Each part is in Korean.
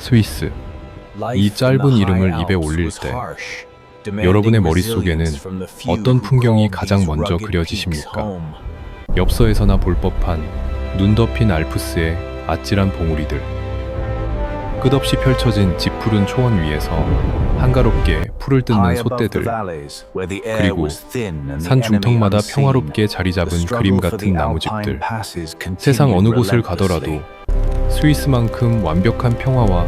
스위스. 이 짧은 이름을 입에 올릴 때 여러분의 머릿속에는 어떤 풍경이 가장 먼저 그려지십니까? 엽서에서나 볼 법한 눈 덮인 알프스의 아찔한 봉우리들, 끝없이 펼쳐진 지푸른 초원 위에서 한가롭게 풀을 뜯는 소떼들, 그리고 산 중턱마다 평화롭게 자리 잡은 그림 같은 나무집들. 세상 어느 곳을 가더라도 스위스만큼 완벽한 평화와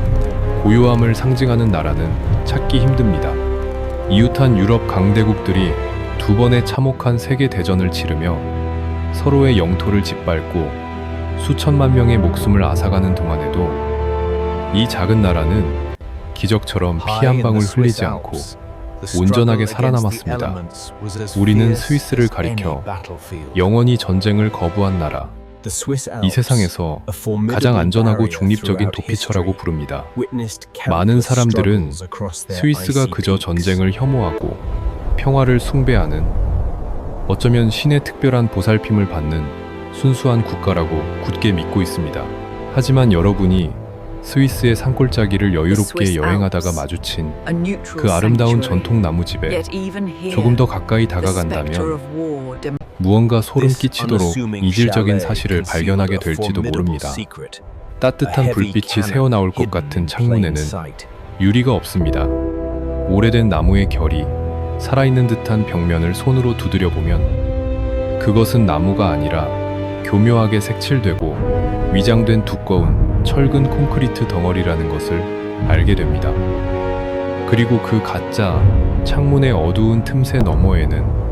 고요함을 상징하는 나라는 찾기 힘듭니다. 이웃한 유럽 강대국들이 두 번의 참혹한 세계 대전을 치르며 서로의 영토를 짓밟고 수천만 명의 목숨을 앗아가는 동안에도 이 작은 나라는 기적처럼 피 한 방울 흘리지 않고 온전하게 살아남았습니다. 우리는 스위스를 가리켜 영원히 전쟁을 거부한 나라, 이 세상에서 가장 안전하고 중립적인 도피처라고 부릅니다. 많은 사람들은 스위스가 그저 전쟁을 혐오하고 평화를 숭배하는, 어쩌면 신의 특별한 보살핌을 받는 순수한 국가라고 굳게 믿고 있습니다. 하지만 여러분이 스위스의 산골짜기를 여유롭게 여행하다가 마주친 그 아름다운 전통 나무집에 조금 더 가까이 다가간다면 무언가 소름 끼치도록 이질적인 사실을 발견하게 될지도 모릅니다. 따뜻한 불빛이 새어나올 것 같은 창문에는 유리가 없습니다. 오래된 나무의 결이 살아있는 듯한 벽면을 손으로 두드려보면 그것은 나무가 아니라 교묘하게 색칠되고 위장된 두꺼운 철근 콘크리트 덩어리라는 것을 알게 됩니다. 그리고 그 가짜 창문의 어두운 틈새 너머에는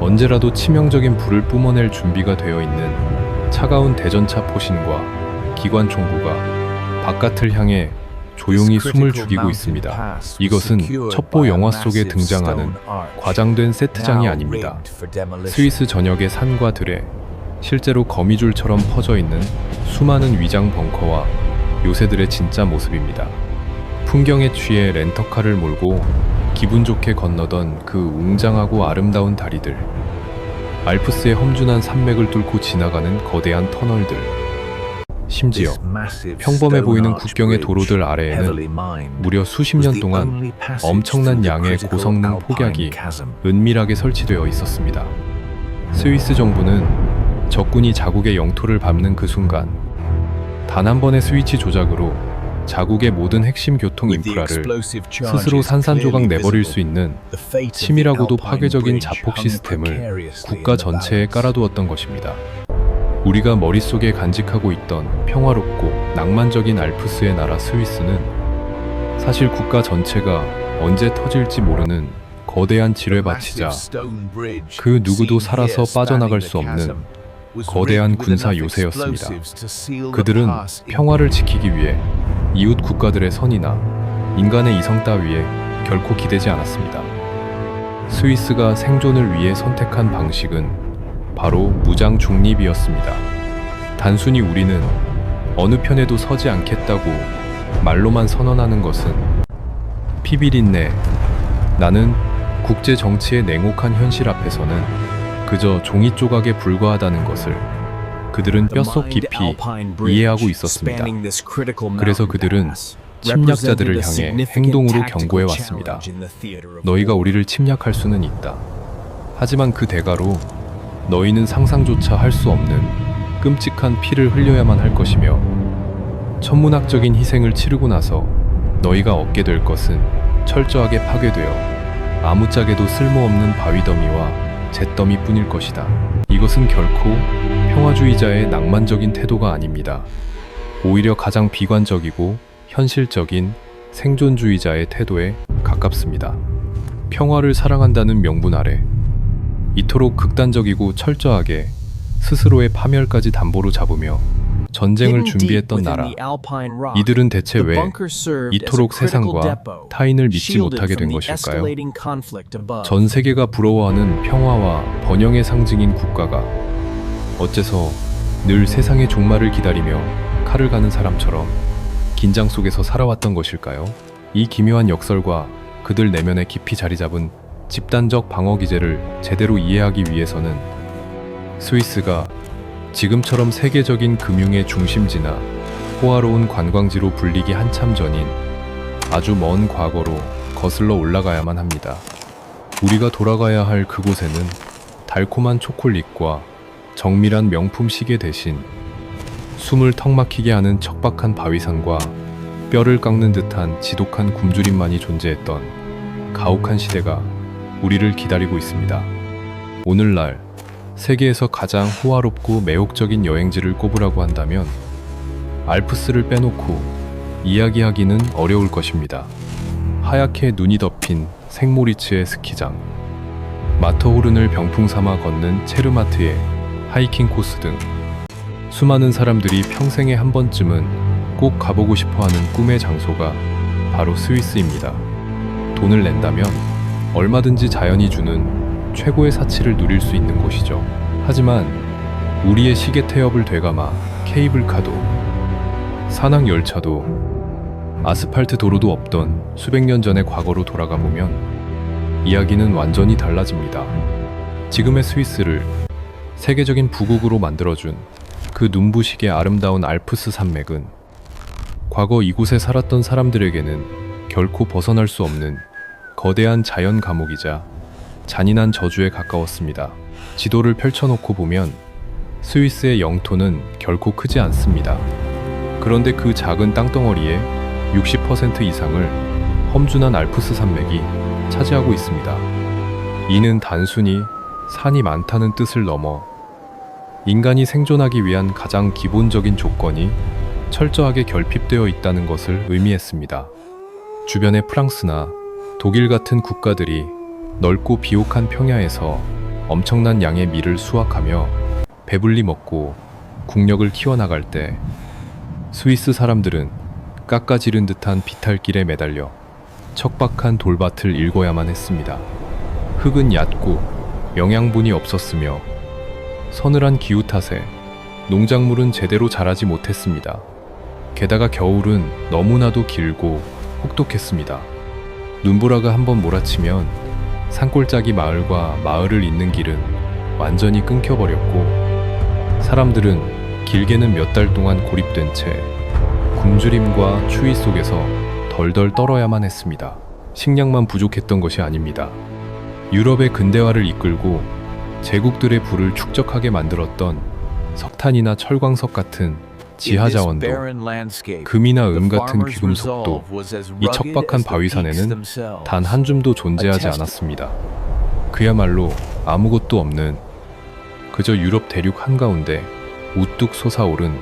언제라도 치명적인 불을 뿜어낼 준비가 되어 있는 차가운 대전차 포신과 기관 총구가 바깥을 향해 조용히 숨을 죽이고 있습니다. 이것은 첩보 영화 속에 등장하는 과장된 세트장이 아닙니다. 스위스 전역의 산과 들에 실제로 거미줄처럼 퍼져 있는 수많은 위장 벙커와 요새들의 진짜 모습입니다. 풍경에 취해 렌터카를 몰고 기분 좋게 건너던 그 웅장하고 아름다운 다리들, 알프스의 험준한 산맥을 뚫고 지나가는 거대한 터널들, 심지어 평범해 보이는 국경의 도로들 아래에는 무려 수십 년 동안 엄청난 양의 고성능 폭약이 은밀하게 설치되어 있었습니다. 스위스 정부는 적군이 자국의 영토를 밟는 그 순간 단 한 번의 스위치 조작으로 자국의 모든 핵심 교통 인프라를 스스로 산산조각 내버릴 수 있는 치밀하고도 파괴적인 자폭 시스템을 국가 전체에 깔아두었던 것입니다. 우리가 머릿속에 간직하고 있던 평화롭고 낭만적인 알프스의 나라 스위스는 사실 국가 전체가 언제 터질지 모르는 거대한 지뢰밭이자 그 누구도 살아서 빠져나갈 수 없는 거대한 군사 요새였습니다. 그들은 평화를 지키기 위해 이웃 국가들의 선이나 인간의 이성 따위에 결코 기대지 않았습니다. 스위스가 생존을 위해 선택한 방식은 바로 무장 중립이었습니다. 단순히 우리는 어느 편에도 서지 않겠다고 말로만 선언하는 것은 피비린내, 나는 국제 정치의 냉혹한 현실 앞에서는 그저 종이 조각에 불과하다는 것을 그들은 뼛속 깊이 이해하고 있었습니다. 그래서 그들은 침략자들을 향해 행동으로 경고해 왔습니다. 너희가 우리를 침략할 수는 있다. 하지만 그 대가로 너희는 상상조차 할 수 없는 끔찍한 피를 흘려야만 할 것이며 천문학적인 희생을 치르고 나서 너희가 얻게 될 것은 철저하게 파괴되어 아무짝에도 쓸모없는 바위더미와 잿더미뿐일 것이다. 이것은 결코 평화주의자의 낭만적인 태도가 아닙니다. 오히려 가장 비관적이고 현실적인 생존주의자의 태도에 가깝습니다. 평화를 사랑한다는 명분 아래 이토록 극단적이고 철저하게 스스로의 파멸까지 담보로 잡으며 전쟁을 준비했던 나라, 이들은 대체 왜 이토록 세상과 타인을 믿지 못하게 된 것일까요? 전 세계가 부러워하는 평화와 번영의 상징인 국가가 어째서 늘 세상의 종말을 기다리며 칼을 가는 사람처럼 긴장 속에서 살아왔던 것일까요? 이 기묘한 역설과 그들 내면에 깊이 자리 잡은 집단적 방어 기제를 제대로 이해하기 위해서는 스위스가 지금처럼 세계적인 금융의 중심지나 호화로운 관광지로 불리기 한참 전인 아주 먼 과거로 거슬러 올라가야만 합니다. 우리가 돌아가야 할 그곳에는 달콤한 초콜릿과 정밀한 명품 시계 대신 숨을 턱 막히게 하는 척박한 바위산과 뼈를 깎는 듯한 지독한 굶주림만이 존재했던 가혹한 시대가 우리를 기다리고 있습니다. 오늘날 세계에서 가장 호화롭고 매혹적인 여행지를 꼽으라고 한다면 알프스를 빼놓고 이야기하기는 어려울 것입니다. 하얗게 눈이 덮인 생모리츠의 스키장, 마터호른을 병풍 삼아 걷는 체르마트의 하이킹 코스 등 수많은 사람들이 평생에 한 번쯤은 꼭 가보고 싶어하는 꿈의 장소가 바로 스위스입니다. 돈을 낸다면 얼마든지 자연이 주는 최고의 사치를 누릴 수 있는 곳이죠. 하지만 우리의 시계 태엽을 되감아 케이블카도 산악 열차도 아스팔트 도로도 없던 수백 년 전의 과거로 돌아가 보면 이야기는 완전히 달라집니다. 지금의 스위스를 세계적인 부국으로 만들어준 그 눈부시게 아름다운 알프스 산맥은 과거 이곳에 살았던 사람들에게는 결코 벗어날 수 없는 거대한 자연 감옥이자 잔인한 저주에 가까웠습니다. 지도를 펼쳐놓고 보면 스위스의 영토는 결코 크지 않습니다. 그런데 그 작은 땅덩어리의 60% 이상을 험준한 알프스 산맥이 차지하고 있습니다. 이는 단순히 산이 많다는 뜻을 넘어 인간이 생존하기 위한 가장 기본적인 조건이 철저하게 결핍되어 있다는 것을 의미했습니다. 주변의 프랑스나 독일 같은 국가들이 넓고 비옥한 평야에서 엄청난 양의 밀을 수확하며 배불리 먹고 국력을 키워나갈 때 스위스 사람들은 깎아지른 듯한 비탈길에 매달려 척박한 돌밭을 일궈야만 했습니다. 흙은 얕고 영양분이 없었으며 서늘한 기후 탓에 농작물은 제대로 자라지 못했습니다. 게다가 겨울은 너무나도 길고 혹독했습니다. 눈보라가 한번 몰아치면 산골짜기 마을과 마을을 잇는 길은 완전히 끊겨버렸고 사람들은 길게는 몇 달 동안 고립된 채 굶주림과 추위 속에서 덜덜 떨어야만 했습니다. 식량만 부족했던 것이 아닙니다. 유럽의 근대화를 이끌고 제국들의 부를 축적하게 만들었던 석탄이나 철광석 같은 지하 자원도, 금이나 은 같은 귀금속도 이 척박한 바위산에는 단 한 줌도 존재하지 않았습니다. 그야말로 아무것도 없는 그저 유럽 대륙 한가운데 우뚝 솟아오른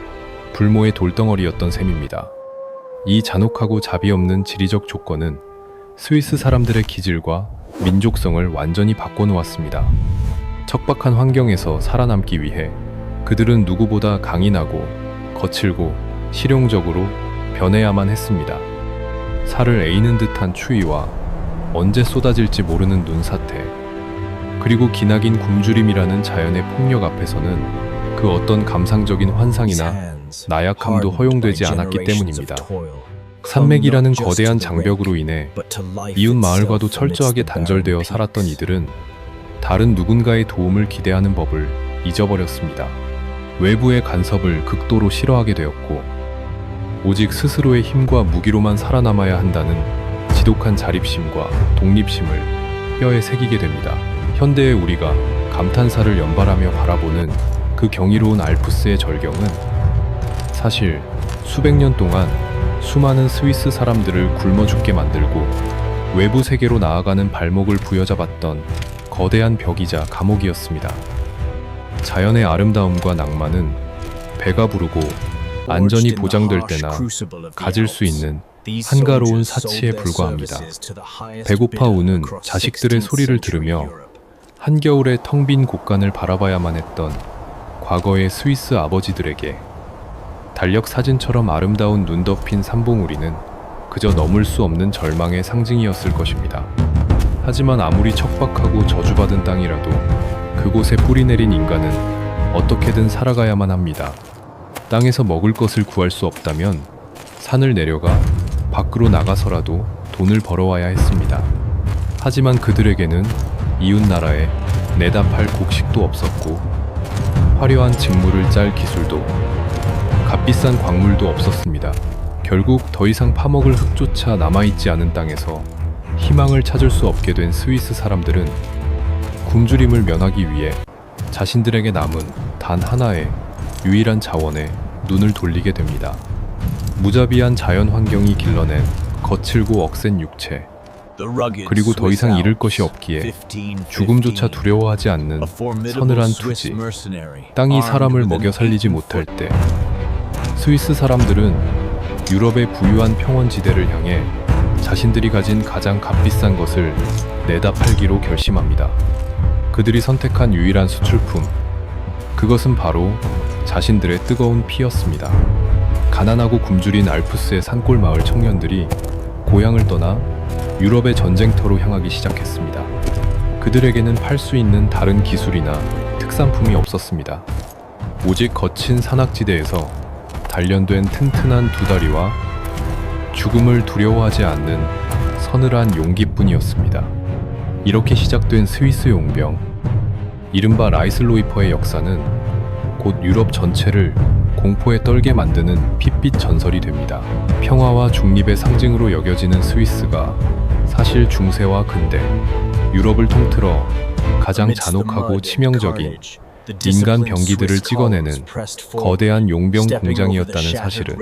불모의 돌덩어리였던 셈입니다. 이 잔혹하고 자비 없는 지리적 조건은 스위스 사람들의 기질과 민족성을 완전히 바꿔놓았습니다. 척박한 환경에서 살아남기 위해 그들은 누구보다 강인하고 거칠고 실용적으로 변해야만 했습니다. 살을 에이는 듯한 추위와 언제 쏟아질지 모르는 눈사태, 그리고 기나긴 굶주림이라는 자연의 폭력 앞에서는 그 어떤 감상적인 환상이나 나약함도 허용되지 않았기 때문입니다. 산맥이라는 거대한 장벽으로 인해 이웃 마을과도 철저하게 단절되어 살았던 이들은 다른 누군가의 도움을 기대하는 법을 잊어버렸습니다. 외부의 간섭을 극도로 싫어하게 되었고 오직 스스로의 힘과 무기로만 살아남아야 한다는 지독한 자립심과 독립심을 뼈에 새기게 됩니다. 현대의 우리가 감탄사를 연발하며 바라보는 그 경이로운 알프스의 절경은 사실 수백 년 동안 수많은 스위스 사람들을 굶어 죽게 만들고 외부 세계로 나아가는 발목을 부여잡았던 거대한 벽이자 감옥이었습니다. 자연의 아름다움과 낭만은 배가 부르고 안전이 보장될 때나 가질 수 있는 한가로운 사치에 불과합니다. 배고파 우는 자식들의 소리를 들으며 한겨울의 텅 빈 곳간을 바라봐야만 했던 과거의 스위스 아버지들에게 달력 사진처럼 아름다운 눈 덮인 산봉우리는 그저 넘을 수 없는 절망의 상징이었을 것입니다. 하지만 아무리 척박하고 저주받은 땅이라도 그곳에 뿌리내린 인간은 어떻게든 살아가야만 합니다. 땅에서 먹을 것을 구할 수 없다면 산을 내려가 밖으로 나가서라도 돈을 벌어와야 했습니다. 하지만 그들에게는 이웃나라에 내다 팔 곡식도 없었고 화려한 직무를 짤 기술도 값비싼 광물도 없었습니다. 결국 더 이상 파먹을 흙조차 남아있지 않은 땅에서 희망을 찾을 수 없게 된 스위스 사람들은 굶주림을 면하기 위해 자신들에게 남은 단 하나의 유일한 자원에 눈을 돌리게 됩니다. 무자비한 자연 환경이 길러낸 거칠고 억센 육체, 그리고 더 이상 잃을 것이 없기에 죽음조차 두려워하지 않는 서늘한 투지. 땅이 사람을 먹여 살리지 못할 때 스위스 사람들은 유럽의 부유한 평원지대를 향해 자신들이 가진 가장 값비싼 것을 내다 팔기로 결심합니다. 그들이 선택한 유일한 수출품, 그것은 바로 자신들의 뜨거운 피였습니다. 가난하고 굶주린 알프스의 산골 마을 청년들이 고향을 떠나 유럽의 전쟁터로 향하기 시작했습니다. 그들에게는 팔 수 있는 다른 기술이나 특산품이 없었습니다. 오직 거친 산악지대에서 단련된 튼튼한 두 다리와 죽음을 두려워하지 않는 서늘한 용기뿐이었습니다. 이렇게 시작된 스위스 용병, 이른바 라이슬로이퍼의 역사는 곧 유럽 전체를 공포에 떨게 만드는 핏빛 전설이 됩니다. 평화와 중립의 상징으로 여겨지는 스위스가 사실 중세와 근대, 유럽을 통틀어 가장 잔혹하고 치명적인 인간 병기들을 찍어내는 거대한 용병 공장이었다는 사실은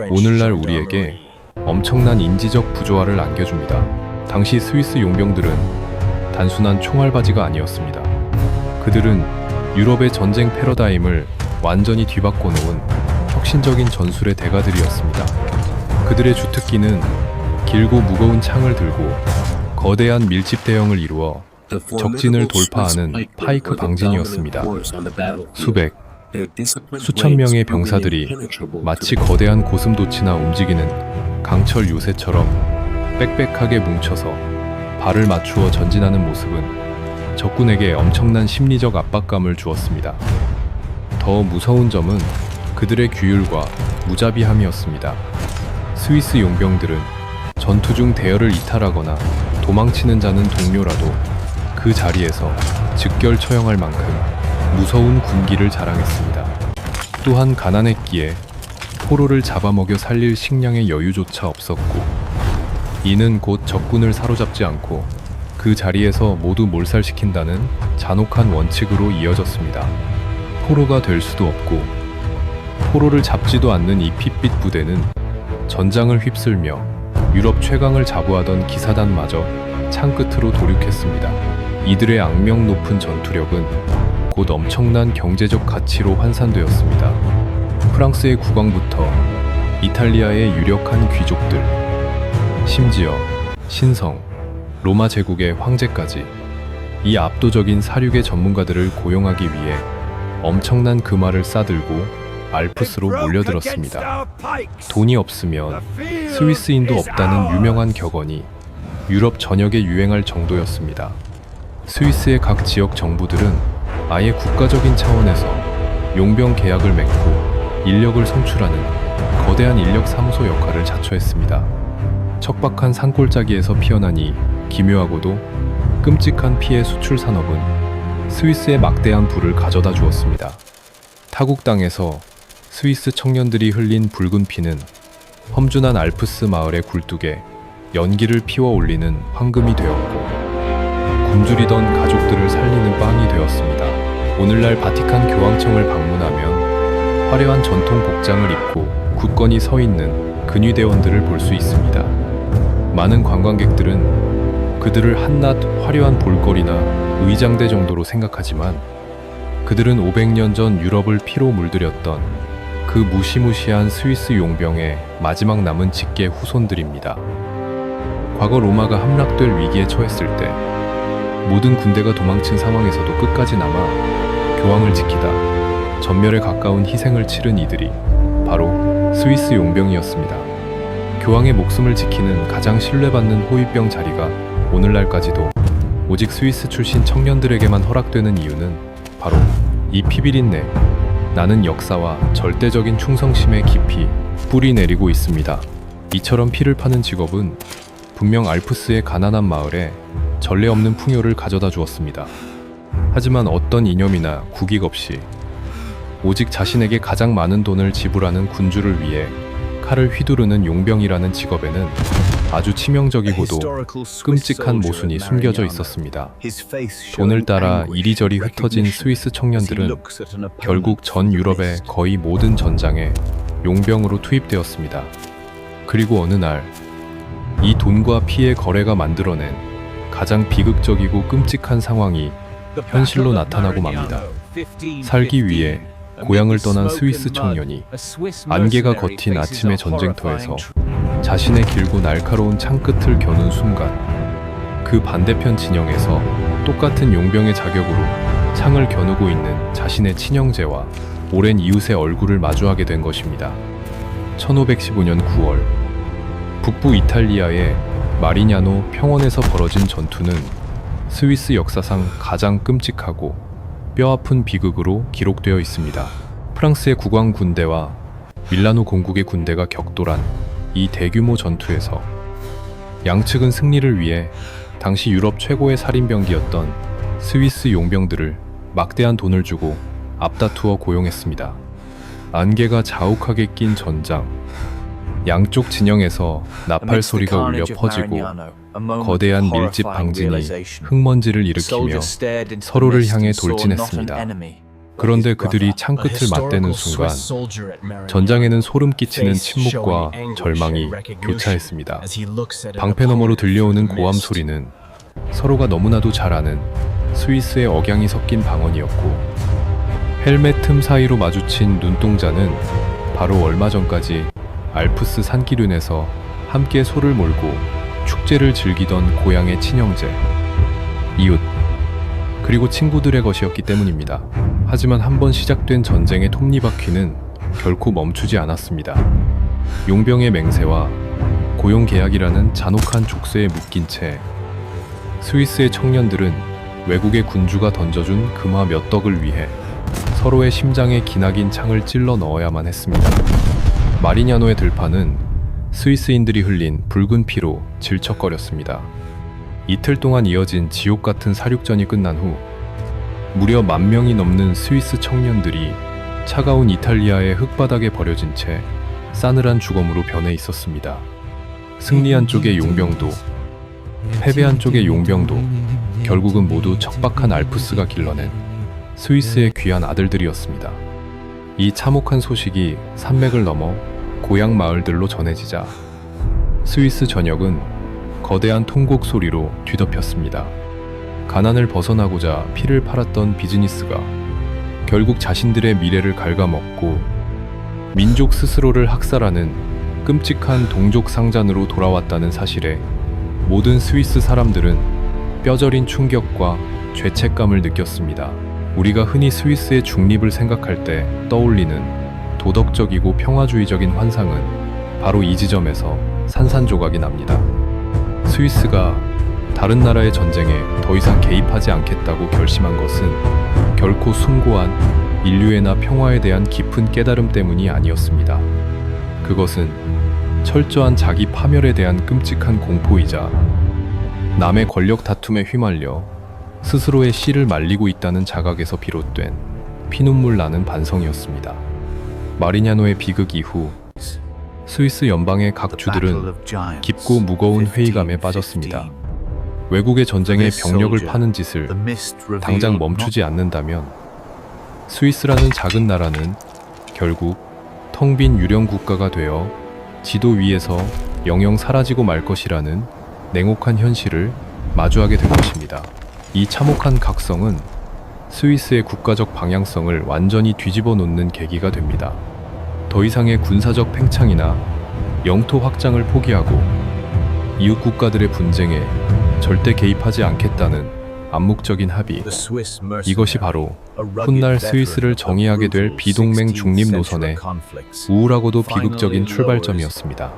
오늘날 우리에게 엄청난 인지적 부조화를 안겨줍니다. 당시 스위스 용병들은 단순한 총알바지가 아니었습니다. 그들은 유럽의 전쟁 패러다임을 완전히 뒤바꿔 놓은 혁신적인 전술의 대가들이었습니다. 그들의 주특기는 길고 무거운 창을 들고 거대한 밀집 대형을 이루어 적진을 돌파하는 파이크 방진이었습니다. 수백, 수천 명의 병사들이 마치 거대한 고슴도치나 움직이는 강철 요새처럼 빽빽하게 뭉쳐서 발을 맞추어 전진하는 모습은 적군에게 엄청난 심리적 압박감을 주었습니다. 더 무서운 점은 그들의 규율과 무자비함이었습니다. 스위스 용병들은 전투 중 대열을 이탈하거나 도망치는 자는 동료라도 그 자리에서 즉결 처형할 만큼 무서운 군기를 자랑했습니다. 또한 가난했기에 포로를 잡아먹여 살릴 식량의 여유조차 없었고, 이는 곧 적군을 사로잡지 않고 그 자리에서 모두 몰살시킨다는 잔혹한 원칙으로 이어졌습니다. 포로가 될 수도 없고 포로를 잡지도 않는 이 핏빛 부대는 전장을 휩쓸며 유럽 최강을 자부하던 기사단마저 창끝으로 도륙했습니다. 이들의 악명 높은 전투력은 곧 엄청난 경제적 가치로 환산되었습니다. 프랑스의 국왕부터 이탈리아의 유력한 귀족들, 심지어 신성, 로마 제국의 황제까지 이 압도적인 사륙의 전문가들을 고용하기 위해 엄청난 금화를 싸들고 알프스로 몰려들었습니다. 돈이 없으면 스위스인도 없다는 유명한 격언이 유럽 전역에 유행할 정도였습니다. 스위스의 각 지역 정부들은 아예 국가적인 차원에서 용병 계약을 맺고 인력을 선출하는 거대한 인력 사무소 역할을 자처했습니다. 척박한 산골짜기에서 피어난 이 기묘하고도 끔찍한 피해 수출 산업은 스위스의 막대한 부를 가져다 주었습니다. 타국 땅에서 스위스 청년들이 흘린 붉은 피는 험준한 알프스 마을의 굴뚝에 연기를 피워 올리는 황금이 되었고, 굶주리던 가족들을 살리는 빵이 되었습니다. 오늘날 바티칸 교황청을 방문하면 화려한 전통 복장을 입고 굳건히 서 있는 근위대원들을 볼 수 있습니다. 많은 관광객들은 그들을 한낱 화려한 볼거리나 의장대 정도로 생각하지만 그들은 500년 전 유럽을 피로 물들였던 그 무시무시한 스위스 용병의 마지막 남은 직계 후손들입니다. 과거 로마가 함락될 위기에 처했을 때 모든 군대가 도망친 상황에서도 끝까지 남아 교황을 지키다 전멸에 가까운 희생을 치른 이들이 바로 스위스 용병이었습니다. 교황의 목숨을 지키는 가장 신뢰받는 호위병 자리가 오늘날까지도 오직 스위스 출신 청년들에게만 허락되는 이유는 바로 이 피비린내, 나는 역사와 절대적인 충성심에 깊이 뿌리 내리고 있습니다. 이처럼 피를 파는 직업은 분명 알프스의 가난한 마을에 전례 없는 풍요를 가져다 주었습니다. 하지만 어떤 이념이나 국익 없이 오직 자신에게 가장 많은 돈을 지불하는 군주를 위해 칼을 휘두르는 용병이라는 직업에는 아주 치명적이고도 끔찍한 모순이 숨겨져 있었습니다. 돈을 따라 이리저리 흩어진 스위스 청년들은 결국 전 유럽의 거의 모든 전장에 용병으로 투입되었습니다. 그리고 어느 날 이 돈과 피의 거래가 만들어낸 가장 비극적이고 끔찍한 상황이 현실로 나타나고 맙니다. 살기 위해 고향을 떠난 스위스 청년이 안개가 겉인 아침의 전쟁터에서 자신의 길고 날카로운 창끝을 겨눈 순간 그 반대편 진영에서 똑같은 용병의 자격으로 창을 겨누고 있는 자신의 친형제와 오랜 이웃의 얼굴을 마주하게 된 것입니다. 1515년 9월 북부 이탈리아의 마리냐노 평원에서 벌어진 전투는 스위스 역사상 가장 끔찍하고 뼈아픈 비극으로 기록되어 있습니다. 프랑스의 국왕 군대와 밀라노 공국의 군대가 격돌한 이 대규모 전투에서 양측은 승리를 위해 당시 유럽 최고의 살인병기였던 스위스 용병들을 막대한 돈을 주고 앞다투어 고용했습니다. 안개가 자욱하게 낀 전장, 양쪽 진영에서 나팔 소리가 울려 퍼지고 거대한 밀집 방진이 흙먼지를 일으키며 서로를 향해 돌진했습니다. 그런데 그들이 창끝을 맞대는 순간 전장에는 소름 끼치는 침묵과 절망이 교차했습니다. 방패 너머로 들려오는 고함 소리는 서로가 너무나도 잘 아는 스위스의 억양이 섞인 방언이었고, 헬멧 틈 사이로 마주친 눈동자는 바로 얼마 전까지 알프스 산기륜에서 함께 소를 몰고 축제를 즐기던 고향의 친형제, 이웃, 그리고 친구들의 것이었기 때문입니다. 하지만 한번 시작된 전쟁의 톱니바퀴는 결코 멈추지 않았습니다. 용병의 맹세와 고용계약이라는 잔혹한 족쇄에 묶인 채 스위스의 청년들은 외국의 군주가 던져준 금화 몇 덕을 위해 서로의 심장에 기나긴 창을 찔러 넣어야만 했습니다. 마리냐노의 들판은 스위스인들이 흘린 붉은 피로 질척거렸습니다. 이틀 동안 이어진 지옥 같은 사륙전이 끝난 후 무려 10,000명이 넘는 스위스 청년들이 차가운 이탈리아의 흙바닥에 버려진 채 싸늘한 주검으로 변해 있었습니다. 승리한 쪽의 용병도 패배한 쪽의 용병도 결국은 모두 척박한 알프스가 길러낸 스위스의 귀한 아들들이었습니다. 이 참혹한 소식이 산맥을 넘어 고향 마을들로 전해지자 스위스 전역은 거대한 통곡 소리로 뒤덮였습니다. 가난을 벗어나고자 피를 팔았던 비즈니스가 결국 자신들의 미래를 갉아먹고 민족 스스로를 학살하는 끔찍한 동족 상잔으로 돌아왔다는 사실에 모든 스위스 사람들은 뼈저린 충격과 죄책감을 느꼈습니다. 우리가 흔히 스위스의 중립을 생각할 때 떠올리는 도덕적이고 평화주의적인 환상은 바로 이 지점에서 산산조각이 납니다. 스위스가 다른 나라의 전쟁에 더 이상 개입하지 않겠다고 결심한 것은 결코 숭고한 인류애나 평화에 대한 깊은 깨달음 때문이 아니었습니다. 그것은 철저한 자기 파멸에 대한 끔찍한 공포이자 남의 권력 다툼에 휘말려 스스로의 씨를 말리고 있다는 자각에서 비롯된 피눈물 나는 반성이었습니다. 마리냐노의 비극 이후 스위스 연방의 각 주들은 깊고 무거운 회의감에 빠졌습니다. 외국의 전쟁에 병력을 파는 짓을 당장 멈추지 않는다면 스위스라는 작은 나라는 결국 텅 빈 유령 국가가 되어 지도 위에서 영영 사라지고 말 것이라는 냉혹한 현실을 마주하게 될 것입니다. 이 참혹한 각성은 스위스의 국가적 방향성을 완전히 뒤집어 놓는 계기가 됩니다. 더 이상의 군사적 팽창이나 영토 확장을 포기하고 이웃 국가들의 분쟁에 절대 개입하지 않겠다는 암묵적인 합의. 이것이 바로 훗날 스위스를 정의하게 될 비동맹 중립 노선의 우울하고도 비극적인 출발점이었습니다.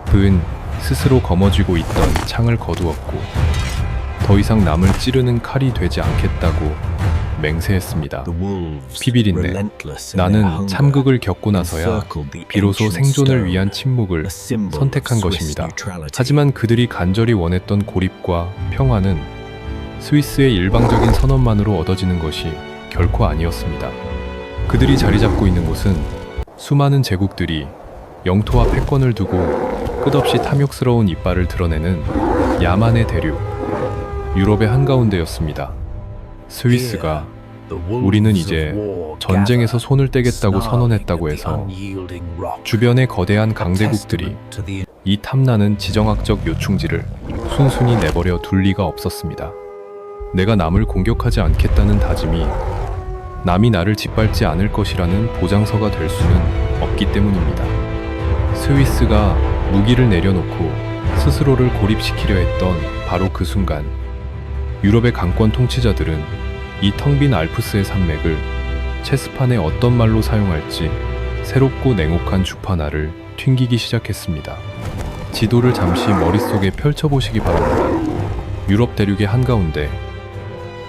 그는 스스로 거머쥐고 있던 창을 거두었고 더 이상 남을 찌르는 칼이 되지 않겠다고 맹세했습니다. 피비린내. 나는 참극을 겪고 나서야 비로소 생존을 위한 침묵을 선택한 것입니다. 하지만 그들이 간절히 원했던 고립과 평화는 스위스의 일방적인 선언만으로 얻어지는 것이 결코 아니었습니다. 그들이 자리 잡고 있는 곳은 수많은 제국들이 영토와 패권을 두고 끝없이 탐욕스러운 이빨을 드러내는 야만의 대륙, 유럽의 한가운데였습니다. 스위스가 우리는 이제 전쟁에서 손을 떼겠다고 선언했다고 해서 주변의 거대한 강대국들이 이 탐나는 지정학적 요충지를 순순히 내버려 둘 리가 없었습니다. 내가 남을 공격하지 않겠다는 다짐이 남이 나를 짓밟지 않을 것이라는 보장서가 될 수는 없기 때문입니다. 스위스가 무기를 내려놓고 스스로를 고립시키려 했던 바로 그 순간, 유럽의 강권 통치자들은 이 텅 빈 알프스의 산맥을 체스판에 어떤 말로 사용할지 새롭고 냉혹한 주판화를 튕기기 시작했습니다. 지도를 잠시 머릿속에 펼쳐보시기 바랍니다. 유럽 대륙의 한가운데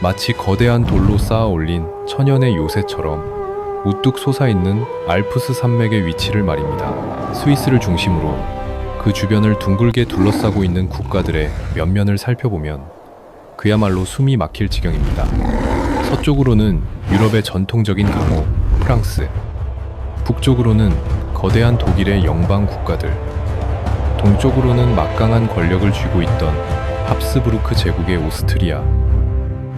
마치 거대한 돌로 쌓아 올린 천연의 요새처럼 우뚝 솟아있는 알프스 산맥의 위치를 말입니다. 스위스를 중심으로 그 주변을 둥글게 둘러싸고 있는 국가들의 면면을 살펴보면 그야말로 숨이 막힐 지경입니다. 서쪽으로는 유럽의 전통적인 강호 프랑스, 북쪽으로는 거대한 독일의 영방 국가들, 동쪽으로는 막강한 권력을 쥐고 있던 합스부르크 제국의 오스트리아,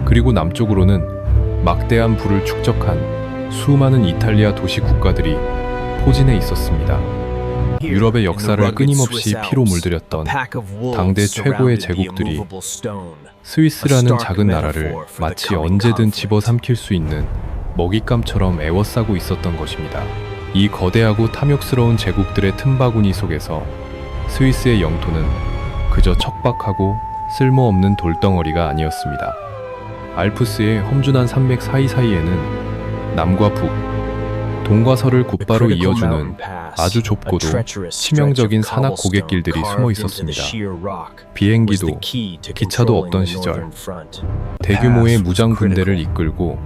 그리고 남쪽으로는 막대한 부를 축적한 수많은 이탈리아 도시 국가들이 포진해 있었습니다. 유럽의 역사를 끊임없이 피로 물들였던 당대 최고의 제국들이 스위스라는 작은 나라를 마치 언제든 집어삼킬 수 있는 먹잇감처럼 애워싸고 있었던 것입니다. 이 거대하고 탐욕스러운 제국들의 틈바구니 속에서 스위스의 영토는 그저 척박하고 쓸모없는 돌덩어리가 아니었습니다. 알프스의 험준한 산맥 사이사이에는 남과 북, 동과 서를 곧바로 이어주는 아주 좁고도 치명적인 산악 고갯길들이 숨어 있었습니다. 비행기도 기차도 없던 시절, 대규모의 무장 군대를 이끌고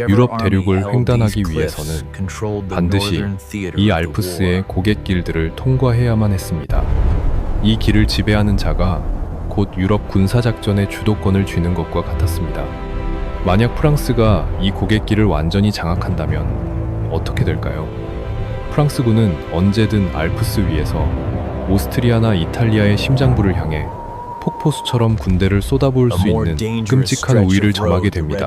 유럽 대륙을 횡단하기 위해서는 반드시 이 알프스의 고갯길들을 통과해야만 했습니다. 이 길을 지배하는 자가 곧 유럽 군사작전의 주도권을 쥐는 것과 같았습니다. 만약 프랑스가 이 고갯길을 완전히 장악한다면 어떻게 될까요? 프랑스군은 언제든 알프스 위에서 오스트리아나 이탈리아의 심장부를 향해 폭포수처럼 군대를 쏟아부을 수 있는 끔찍한 우위를 점하게 됩니다.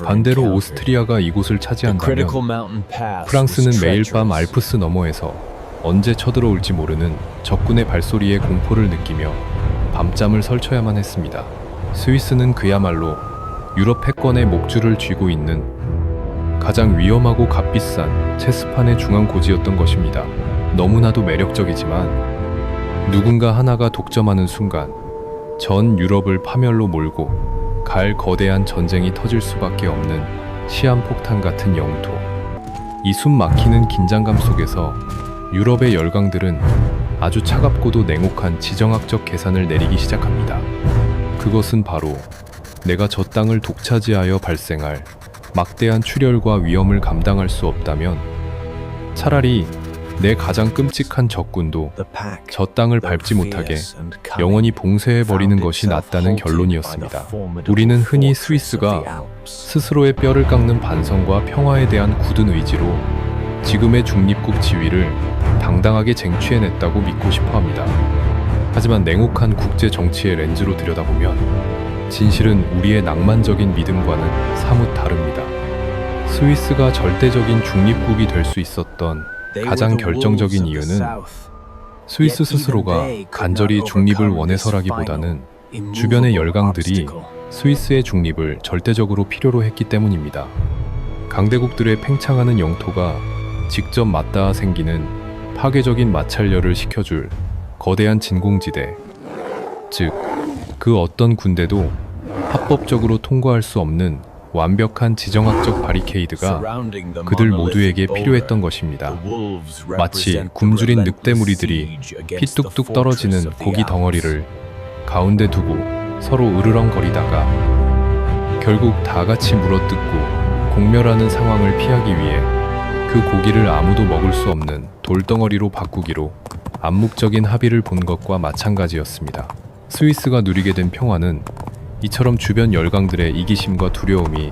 반대로 오스트리아가 이곳을 차지한다면 프랑스는 매일 밤 알프스 너머에서 언제 쳐들어올지 모르는 적군의 발소리에 공포를 느끼며 밤잠을 설쳐야만 했습니다. 스위스는 그야말로 유럽 패권의 목줄을 쥐고 있는 가장 위험하고 값비싼 체스판의 중앙고지였던 것입니다. 너무나도 매력적이지만 누군가 하나가 독점하는 순간 전 유럽을 파멸로 몰고 갈 거대한 전쟁이 터질 수밖에 없는 시한폭탄 같은 영토. 이 숨 막히는 긴장감 속에서 유럽의 열강들은 아주 차갑고도 냉혹한 지정학적 계산을 내리기 시작합니다. 그것은 바로 내가 저 땅을 독차지하여 발생할 막대한 출혈과 위험을 감당할 수 없다면 차라리 내 가장 끔찍한 적군도 저 땅을 밟지 못하게 영원히 봉쇄해버리는 것이 낫다는 결론이었습니다. 우리는 흔히 스위스가 스스로의 뼈를 깎는 반성과 평화에 대한 굳은 의지로 지금의 중립국 지위를 당당하게 쟁취해냈다고 믿고 싶어합니다. 하지만 냉혹한 국제 정치의 렌즈로 들여다보면 진실은 우리의 낭만적인 믿음과는 사뭇 다릅니다. 스위스가 절대적인 중립국이 될 수 있었던 가장 결정적인 이유는 스위스 스스로가 간절히 중립을 원해서라기보다는 주변의 열강들이 스위스의 중립을 절대적으로 필요로 했기 때문입니다. 강대국들의 팽창하는 영토가 직접 맞닿아 생기는 파괴적인 마찰열을 식혀줄 거대한 진공지대, 즉 그 어떤 군대도 합법적으로 통과할 수 없는 완벽한 지정학적 바리케이드가 그들 모두에게 필요했던 것입니다. 마치 굶주린 늑대 무리들이 피 뚝뚝 떨어지는 고기 덩어리를 가운데 두고 서로 으르렁거리다가 결국 다 같이 물어뜯고 공멸하는 상황을 피하기 위해 그 고기를 아무도 먹을 수 없는 돌덩어리로 바꾸기로 암묵적인 합의를 본 것과 마찬가지였습니다. 스위스가 누리게 된 평화는 이처럼 주변 열강들의 이기심과 두려움이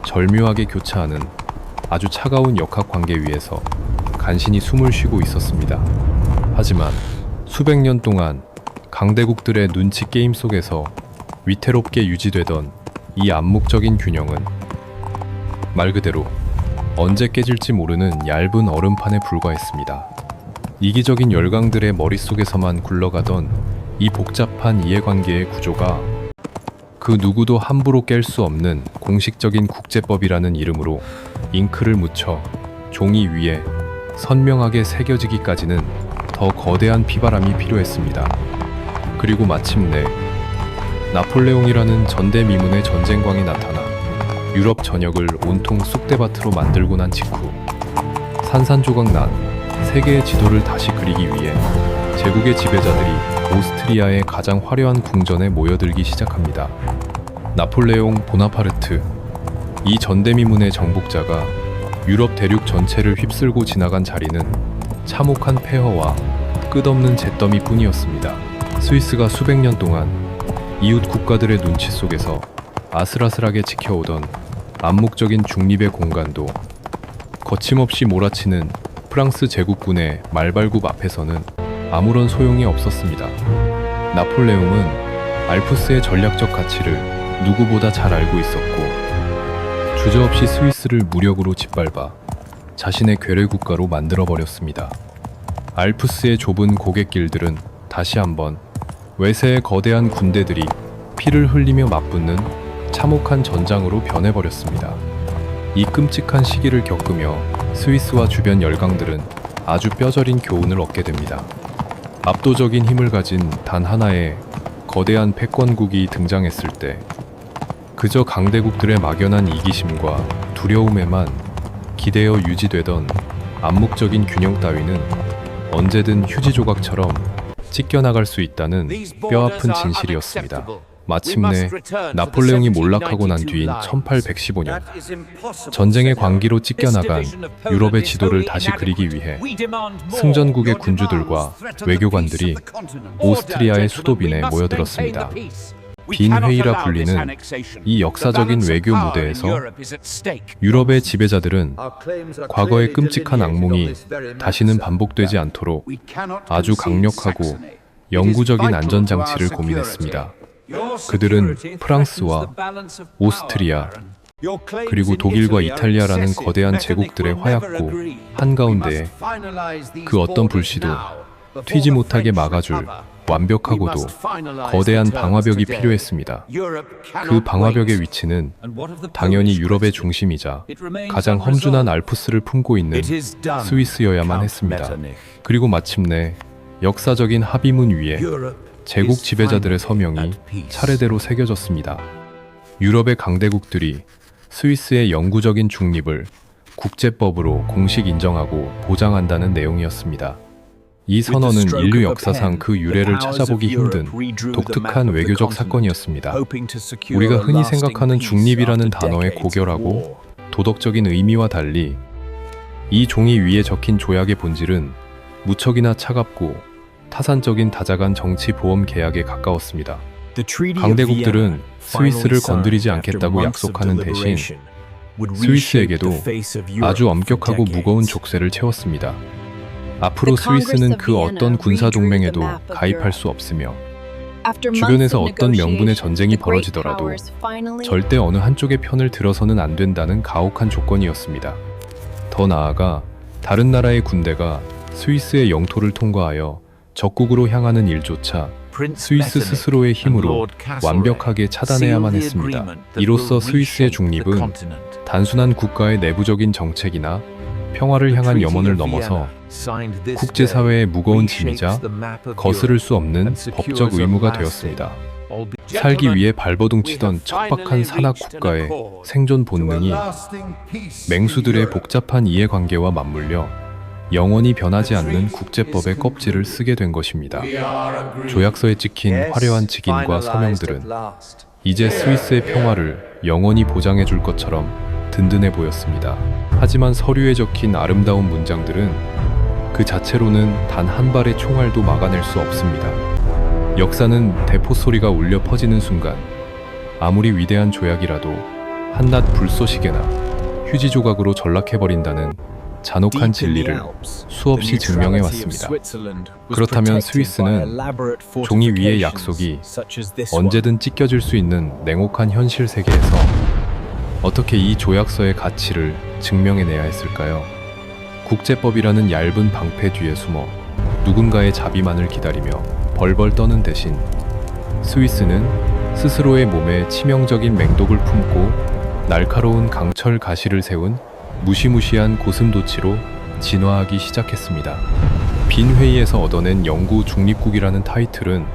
절묘하게 교차하는 아주 차가운 역학관계 위에서 간신히 숨을 쉬고 있었습니다. 하지만 수백 년 동안 강대국들의 눈치 게임 속에서 위태롭게 유지되던 이 암묵적인 균형은 말 그대로 언제 깨질지 모르는 얇은 얼음판에 불과했습니다. 이기적인 열강들의 머릿속에서만 굴러가던 이 복잡한 이해관계의 구조가 그 누구도 함부로 깰 수 없는 공식적인 국제법이라는 이름으로 잉크를 묻혀 종이 위에 선명하게 새겨지기까지는 더 거대한 피바람이 필요했습니다. 그리고 마침내 나폴레옹이라는 전대미문의 전쟁광이 나타나 유럽 전역을 온통 쑥대밭으로 만들고 난 직후 산산조각 난 세계의 지도를 다시 그리기 위해 제국의 지배자들이 오스트리아의 가장 화려한 궁전에 모여들기 시작합니다. 나폴레옹 보나파르트, 이 전대미문의 정복자가 유럽 대륙 전체를 휩쓸고 지나간 자리는 참혹한 폐허와 끝없는 잿더미뿐이었습니다. 스위스가 수백 년 동안 이웃 국가들의 눈치 속에서 아슬아슬하게 지켜오던 암묵적인 중립의 공간도 거침없이 몰아치는 프랑스 제국군의 말발굽 앞에서는 아무런 소용이 없었습니다. 나폴레옹은 알프스의 전략적 가치를 누구보다 잘 알고 있었고 주저없이 스위스를 무력으로 짓밟아 자신의 괴뢰 국가로 만들어버렸습니다. 알프스의 좁은 고갯길들은 다시 한번 외세의 거대한 군대들이 피를 흘리며 맞붙는 참혹한 전장으로 변해버렸습니다. 이 끔찍한 시기를 겪으며 스위스와 주변 열강들은 아주 뼈저린 교훈을 얻게 됩니다. 압도적인 힘을 가진 단 하나의 거대한 패권국이 등장했을 때 그저 강대국들의 막연한 이기심과 두려움에만 기대어 유지되던 암묵적인 균형 따위는 언제든 휴지 조각처럼 찢겨나갈 수 있다는 뼈아픈 진실이었습니다. 마침내 나폴레옹이 몰락하고 난 뒤인 1815년 전쟁의 광기로 찢겨나간 유럽의 지도를 다시 그리기 위해 승전국의 군주들과 외교관들이 오스트리아의 수도 빈에 모여들었습니다. 빈 회의라 불리는 이 역사적인 외교 무대에서 유럽의 지배자들은 과거의 끔찍한 악몽이 다시는 반복되지 않도록 아주 강력하고 영구적인 안전장치를 고민했습니다. 그들은 프랑스와 오스트리아 그리고 독일과 이탈리아라는 거대한 제국들의 화약고 한가운데에 그 어떤 불씨도 튀지 못하게 막아줄 완벽하고도 거대한 방화벽이 필요했습니다. 그 방화벽의 위치는 당연히 유럽의 중심이자 가장 험준한 알프스를 품고 있는 스위스여야만 했습니다. 그리고 마침내 역사적인 합의문 위에 제국 지배자들의 서명이 차례대로 새겨졌습니다. 유럽의 강대국들이 스위스의 영구적인 중립을 국제법으로 공식 인정하고 보장한다는 내용이었습니다. 이 선언은 인류 역사상 그 유래를 찾아보기 힘든 독특한 외교적 사건이었습니다. 우리가 흔히 생각하는 중립이라는 단어의 고결하고 도덕적인 의미와 달리 이 종이 위에 적힌 조약의 본질은 무척이나 차갑고 타산적인 다자간 정치 보험 계약에 가까웠습니다. 강대국들은 스위스를 건드리지 않겠다고 약속하는 대신 스위스에게도 아주 엄격하고 무거운 족쇄를 채웠습니다. 앞으로 스위스는 그 어떤 군사동맹에도 가입할 수 없으며 주변에서 어떤 명분의 전쟁이 벌어지더라도 절대 어느 한쪽의 편을 들어서는 안 된다는 가혹한 조건이었습니다. 더 나아가 다른 나라의 군대가 스위스의 영토를 통과하여 적국으로 향하는 일조차 스위스 스스로의 힘으로 완벽하게 차단해야만 했습니다. 이로써 스위스의 중립은 단순한 국가의 내부적인 정책이나 평화를 향한 염원을 넘어서 국제사회의 무거운 짐이자 거스를 수 없는 법적 의무가 되었습니다. 살기 위해 발버둥 치던 척박한 산악 국가의 생존 본능이 맹수들의 복잡한 이해관계와 맞물려 영원히 변하지 않는 국제법의 껍질을 쓰게 된 것입니다. 조약서에 찍힌 화려한 직인과 서명들은 이제 스위스의 평화를 영원히 보장해 줄 것처럼 든든해 보였습니다. 하지만 서류에 적힌 아름다운 문장들은 그 자체로는 단 한 발의 총알도 막아낼 수 없습니다. 역사는 대포 소리가 울려 퍼지는 순간 아무리 위대한 조약이라도 한낱 불쏘시개나 휴지 조각으로 전락해버린다는 잔혹한 진리를 수없이 증명해 왔습니다. 그렇다면 스위스는 종이 위의 약속이 언제든 찢겨질 수 있는 냉혹한 현실 세계에서 어떻게 이 조약서의 가치를 증명해내야 했을까요? 국제법이라는 얇은 방패 뒤에 숨어 누군가의 자비만을 기다리며 벌벌 떠는 대신 스위스는 스스로의 몸에 치명적인 맹독을 품고 날카로운 강철 가시를 세운 무시무시한 고슴도치로 진화하기 시작했습니다. 빈 회의에서 얻어낸 영구 중립국이라는 타이틀은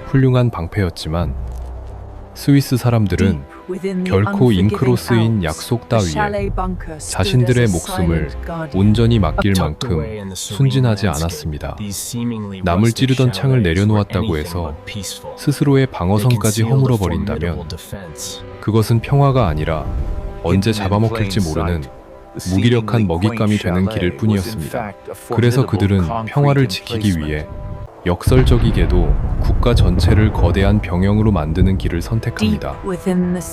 훌륭한 방패였지만 스위스 사람들은 결코 잉크로 쓰인 약속 따위에 자신들의 목숨을 온전히 맡길 만큼 순진하지 않았습니다. 남을 찌르던 창을 내려놓았다고 해서 스스로의 방어선까지 허물어 버린다면 그것은 평화가 아니라 언제 잡아먹힐지 모르는 무기력한 먹잇감이 되는 길일 뿐이었습니다. 그래서 그들은 평화를 지키기 위해 역설적이게도 국가 전체를 거대한 병영으로 만드는 길을 선택합니다.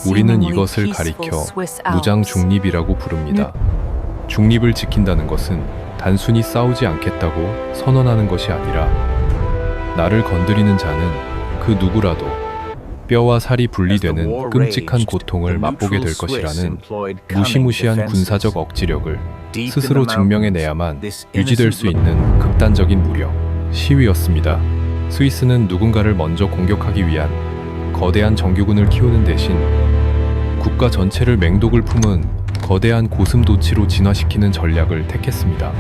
우리는 이것을 가리켜 무장 중립이라고 부릅니다. 중립을 지킨다는 것은 단순히 싸우지 않겠다고 선언하는 것이 아니라 나를 건드리는 자는 그 누구라도 뼈와 살이 분리되는 끔찍한 고통을 맛보게 될 것이라는 무시무시한 군사적 억지력을 스스로 증명해내야만 유지될 수 있는 극단적인 무력, 시위였습니다. 스위스는 누군가를 먼저 공격하기 위한 거대한 정규군을 키우는 대신 국가 전체를 맹독을 품은 거대한 고슴도치로 진화시키는 전략을 택했습니다.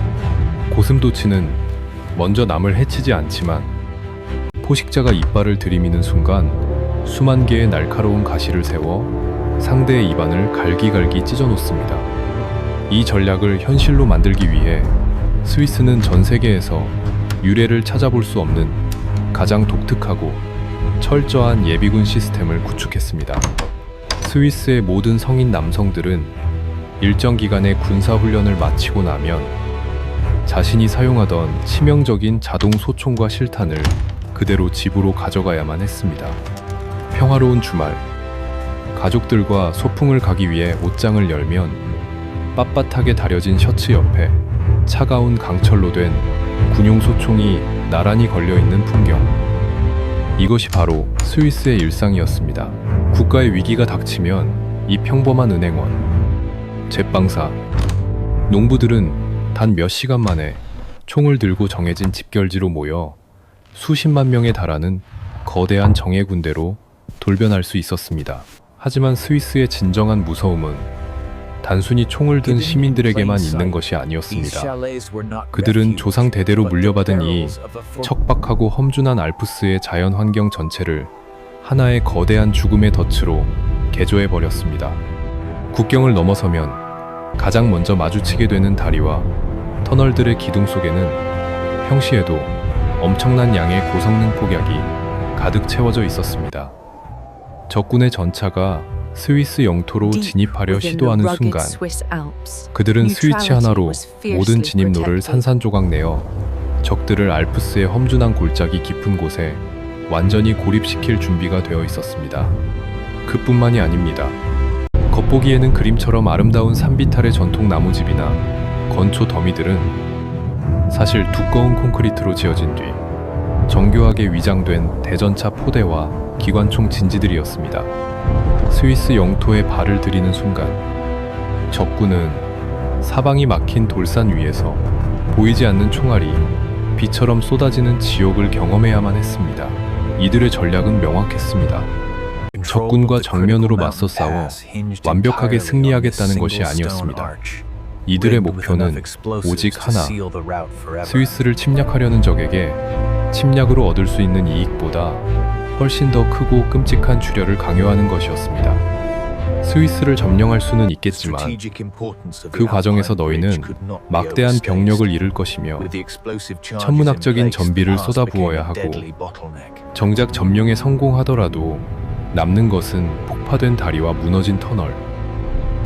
고슴도치는 먼저 남을 해치지 않지만 포식자가 이빨을 들이미는 순간 수만 개의 날카로운 가시를 세워 상대의 입안을 갈기갈기 찢어놓습니다. 이 전략을 현실로 만들기 위해 스위스는 전 세계에서 유례를 찾아볼 수 없는 가장 독특하고 철저한 예비군 시스템을 구축했습니다. 스위스의 모든 성인 남성들은 일정 기간의 군사훈련을 마치고 나면 자신이 사용하던 치명적인 자동 소총과 실탄을 그대로 집으로 가져가야만 했습니다. 평화로운 주말, 가족들과 소풍을 가기 위해 옷장을 열면 빳빳하게 다려진 셔츠 옆에 차가운 강철로 된 군용 소총이 나란히 걸려있는 풍경. 이것이 바로 스위스의 일상이었습니다. 국가의 위기가 닥치면 이 평범한 은행원, 제빵사, 농부들은 단 몇 시간 만에 총을 들고 정해진 집결지로 모여 수십만 명에 달하는 거대한 정예 군대로 돌변할 수 있었습니다. 하지만 스위스의 진정한 무서움은 단순히 총을 든 시민들에게만 있는 것이 아니었습니다. 그들은 조상 대대로 물려받은 이 척박하고 험준한 알프스의 자연 환경 전체를 하나의 거대한 죽음의 덫으로 개조해버렸습니다. 국경을 넘어서면 가장 먼저 마주치게 되는 다리와 터널들의 기둥 속에는 평시에도 엄청난 양의 고성능 폭약이 가득 채워져 있었습니다. 적군의 전차가 스위스 영토로 진입하려 시도하는 순간 그들은 스위치 하나로 모든 진입로를 산산조각 내어 적들을 알프스의 험준한 골짜기 깊은 곳에 완전히 고립시킬 준비가 되어 있었습니다. 그뿐만이 아닙니다. 겉보기에는 그림처럼 아름다운 산비탈의 전통 나무집이나 건초 더미들은 사실 두꺼운 콘크리트로 지어진 뒤 정교하게 위장된 대전차 포대와 기관총 진지들이었습니다. 스위스 영토에 발을 들이는 순간 적군은 사방이 막힌 돌산 위에서 보이지 않는 총알이 비처럼 쏟아지는 지옥을 경험해야만 했습니다. 이들의 전략은 명확했습니다. 적군과 정면으로 맞서 싸워 완벽하게 승리하겠다는 것이 아니었습니다. 이들의 목표는 오직 하나, 스위스를 침략하려는 적에게 침략으로 얻을 수 있는 이익보다 훨씬 더 크고 끔찍한 출혈을 강요하는 것이었습니다. 스위스를 점령할 수는 있겠지만 그 과정에서 너희는 막대한 병력을 잃을 것이며 천문학적인 전비를 쏟아부어야 하고 정작 점령에 성공하더라도 남는 것은 폭파된 다리와 무너진 터널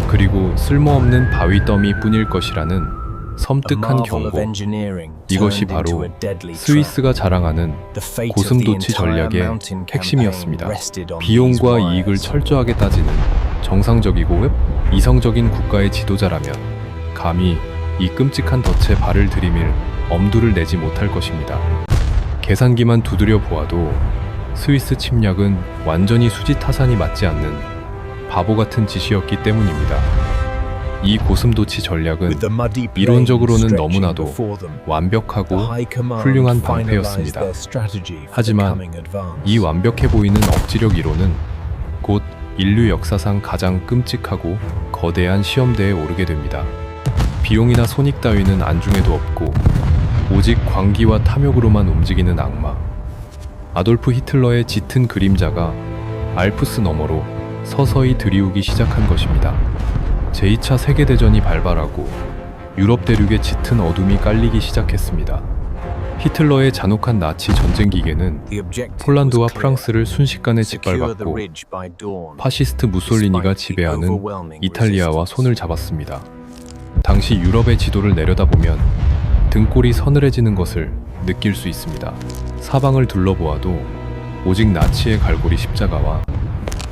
그리고 쓸모없는 바위 더미 뿐일 것이라는 섬뜩한 경고. 이것이 바로 스위스가 자랑하는 고슴도치 전략의 핵심이었습니다. 비용과 이익을 철저하게 따지는 정상적이고 이성적인 국가의 지도자라면 감히 이 끔찍한 덫에 발을 들이밀 엄두를 내지 못할 것입니다. 계산기만 두드려 보아도 스위스 침략은 완전히 수지타산이 맞지 않는 바보 같은 짓이었기 때문입니다. 이 고슴도치 전략은 이론적으로는 너무나도 완벽하고 훌륭한 방패였습니다. 하지만 이 완벽해 보이는 억지력 이론은 곧 인류 역사상 가장 끔찍하고 거대한 시험대에 오르게 됩니다. 비용이나 손익 따위는 안중에도 없고 오직 광기와 탐욕으로만 움직이는 악마. 아돌프 히틀러의 짙은 그림자가 알프스 너머로 서서히 들이우기 시작한 것입니다. 제2차 세계대전이 발발하고 유럽 대륙에 짙은 어둠이 깔리기 시작했습니다. 히틀러의 잔혹한 나치 전쟁 기계는 폴란드와 프랑스를 순식간에 짓밟았고 파시스트 무솔리니가 지배하는 이탈리아와 손을 잡았습니다. 당시 유럽의 지도를 내려다보면 등골이 서늘해지는 것을 느낄 수 있습니다. 사방을 둘러보아도 오직 나치의 갈고리 십자가와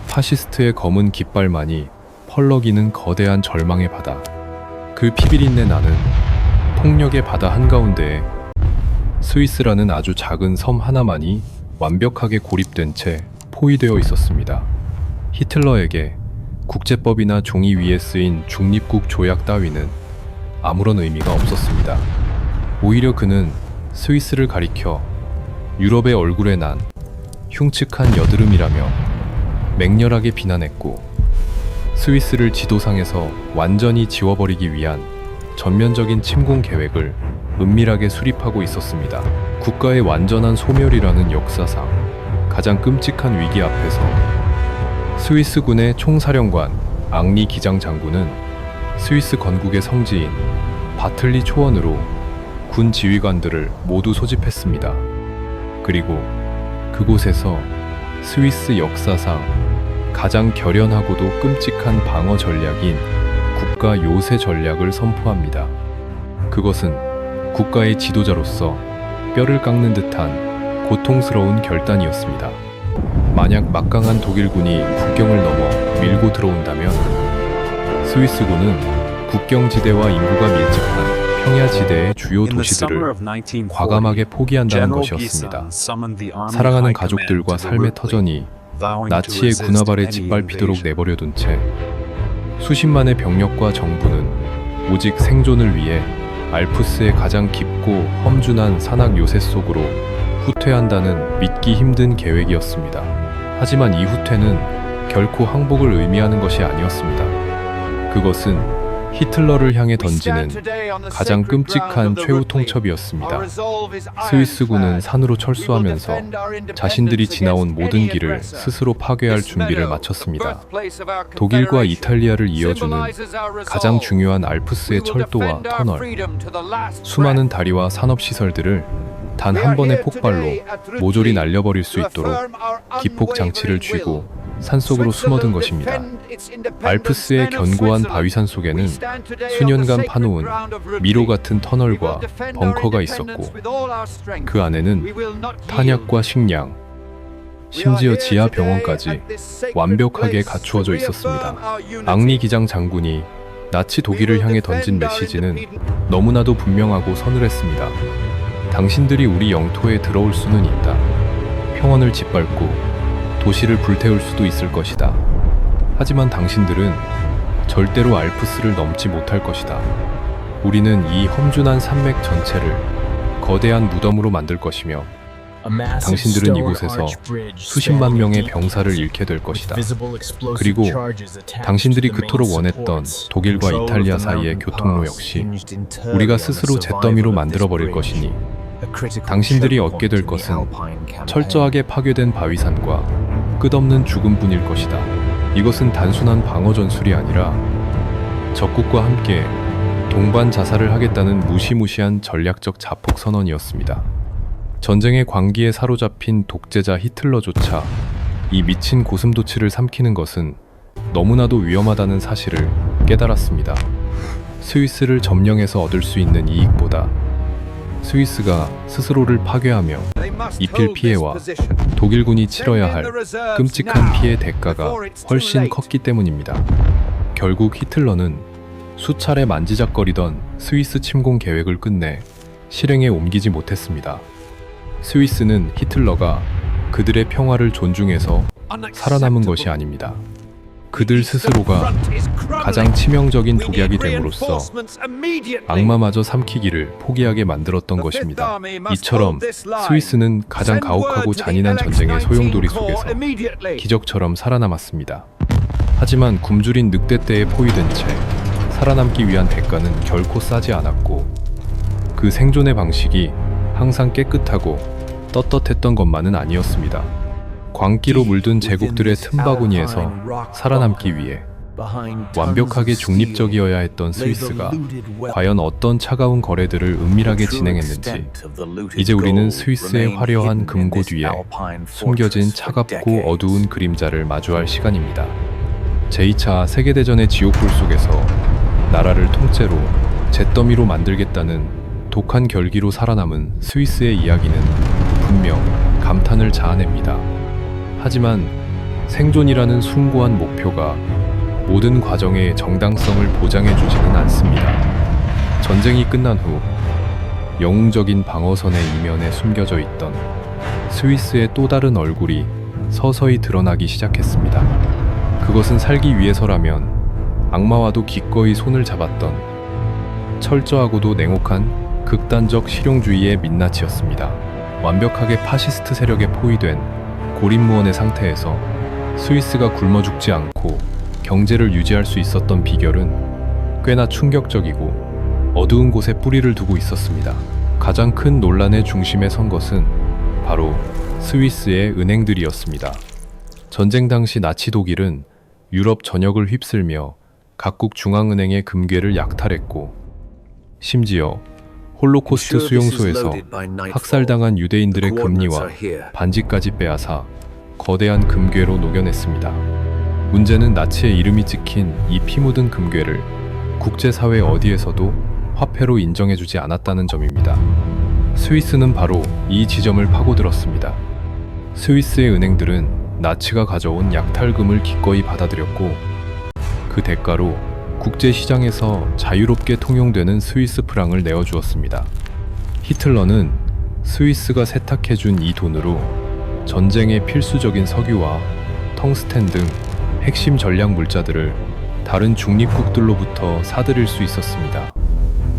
파시스트의 검은 깃발만이 펄럭이는 거대한 절망의 바다. 그 피비린내 나는 폭력의 바다 한가운데에 스위스라는 아주 작은 섬 하나만이 완벽하게 고립된 채 포위되어 있었습니다. 히틀러에게 국제법이나 종이 위에 쓰인 중립국 조약 따위는 아무런 의미가 없었습니다. 오히려 그는 스위스를 가리켜 유럽의 얼굴에 난 흉측한 여드름이라며 맹렬하게 비난했고 스위스를 지도상에서 완전히 지워버리기 위한 전면적인 침공 계획을 은밀하게 수립하고 있었습니다. 국가의 완전한 소멸이라는 역사상 가장 끔찍한 위기 앞에서 스위스군의 총사령관 앙리 기장 장군은 스위스 건국의 성지인 바틀리 초원으로 군 지휘관들을 모두 소집했습니다. 그리고 그곳에서 스위스 역사상 가장 결연하고도 끔찍한 방어 전략인 국가 요새 전략을 선포합니다. 그것은 국가의 지도자로서 뼈를 깎는 듯한 고통스러운 결단이었습니다. 만약 막강한 독일군이 국경을 넘어 밀고 들어온다면 스위스군은 국경지대와 인구가 밀집한 평야지대의 주요 도시들을 과감하게 포기한다는 것이었습니다. 사랑하는 가족들과 삶의 터전이 나치의 군합 아래 짓밟히도록 내버려둔 채 수십만의 병력과 정부는 오직 생존을 위해 알프스의 가장 깊고 험준한 산악 요새 속으로 후퇴한다는 믿기 힘든 계획이었습니다. 하지만 이 후퇴는 결코 항복을 의미하는 것이 아니었습니다. 그것은 히틀러를 향해 던지는 가장 끔찍한 최후 통첩이었습니다. 스위스군은 산으로 철수하면서 자신들이 지나온 모든 길을 스스로 파괴할 준비를 마쳤습니다. 독일과 이탈리아를 이어주는 가장 중요한 알프스의 철도와 터널, 수많은 다리와 산업시설들을 단 한 번의 폭발로 모조리 날려버릴 수 있도록 기폭 장치를 쥐고 산속으로 숨어든 것입니다. 알프스의 견고한 바위산 속에는 수년간 파놓은 미로 같은 터널과 벙커가 있었고 그 안에는 탄약과 식량, 심지어 지하 병원까지 완벽하게 갖추어져 있었습니다. 앙리 기장 장군이 나치 독일을 향해 던진 메시지는 너무나도 분명하고 서늘했습니다. 당신들이 우리 영토에 들어올 수는 있다. 평원을 짓밟고 도시를 불태울 수도 있을 것이다. 하지만 당신들은 절대로 알프스를 넘지 못할 것이다. 우리는 이 험준한 산맥 전체를 거대한 무덤으로 만들 것이며 당신들은 이곳에서 수십만 명의 병사를 잃게 될 것이다. 그리고 당신들이 그토록 원했던 독일과 이탈리아 사이의 교통로 역시 우리가 스스로 잿더미로 만들어버릴 것이니 당신들이 얻게 될 것은 철저하게 파괴된 바위산과 끝없는 죽음뿐일 것이다. 이것은 단순한 방어 전술이 아니라 적국과 함께 동반 자살을 하겠다는 무시무시한 전략적 자폭 선언이었습니다. 전쟁의 광기에 사로잡힌 독재자 히틀러조차 이 미친 고슴도치를 삼키는 것은 너무나도 위험하다는 사실을 깨달았습니다. 스위스를 점령해서 얻을 수 있는 이익보다 스위스가 스스로를 파괴하며 입힐 피해와 독일군이 치러야 할 끔찍한 피해 대가가 훨씬 컸기 때문입니다. 결국 히틀러는 수차례 만지작거리던 스위스 침공 계획을 끝내 실행에 옮기지 못했습니다. 스위스는 히틀러가 그들의 평화를 존중해서 살아남은 것이 아닙니다. 그들 스스로가 가장 치명적인 독약이 됨으로써 악마마저 삼키기를 포기하게 만들었던 것입니다. 이처럼 스위스는 가장 가혹하고 잔인한 전쟁의 소용돌이 속에서 기적처럼 살아남았습니다. 하지만 굶주린 늑대떼에 포위된 채 살아남기 위한 대가는 결코 싸지 않았고, 그 생존의 방식이 항상 깨끗하고 떳떳했던 것만은 아니었습니다. 광기로 물든 제국들의 틈바구니에서 살아남기 위해 완벽하게 중립적이어야 했던 스위스가 과연 어떤 차가운 거래들을 은밀하게 진행했는지, 이제 우리는 스위스의 화려한 금고 뒤에 숨겨진 차갑고 어두운 그림자를 마주할 시간입니다. 제2차 세계대전의 지옥불 속에서 나라를 통째로 잿더미로 만들겠다는 독한 결기로 살아남은 스위스의 이야기는 분명 감탄을 자아냅니다. 하지만 생존이라는 숭고한 목표가 모든 과정의 정당성을 보장해주지는 않습니다. 전쟁이 끝난 후 영웅적인 방어선의 이면에 숨겨져 있던 스위스의 또 다른 얼굴이 서서히 드러나기 시작했습니다. 그것은 살기 위해서라면 악마와도 기꺼이 손을 잡았던 철저하고도 냉혹한 극단적 실용주의의 민낯이었습니다. 완벽하게 파시스트 세력에 포위된 고립무원의 상태에서 스위스가 굶어 죽지 않고 경제를 유지할 수 있었던 비결은 꽤나 충격적이고 어두운 곳에 뿌리를 두고 있었습니다. 가장 큰 논란의 중심에 선 것은 바로 스위스의 은행들이었습니다. 전쟁 당시 나치 독일은 유럽 전역을 휩쓸며 각국 중앙은행의 금괴를 약탈했고, 심지어 홀로코스트 수용소에서 학살당한 유대인들의 금리와 반지까지 빼앗아 거대한 금괴로 녹여냈습니다. 문제는 나치의 이름이 찍힌 이 피 묻은 금괴를 국제사회 어디에서도 화폐로 인정해주지 않았다는 점입니다. 스위스는 바로 이 지점을 파고들었습니다. 스위스의 은행들은 나치가 가져온 약탈금을 기꺼이 받아들였고, 그 대가로 국제시장에서 자유롭게 통용되는 스위스 프랑을 내어주었습니다. 히틀러는 스위스가 세탁해준 이 돈으로 전쟁의 필수적인 석유와 텅스텐 등 핵심 전략 물자들을 다른 중립국들로부터 사들일 수 있었습니다.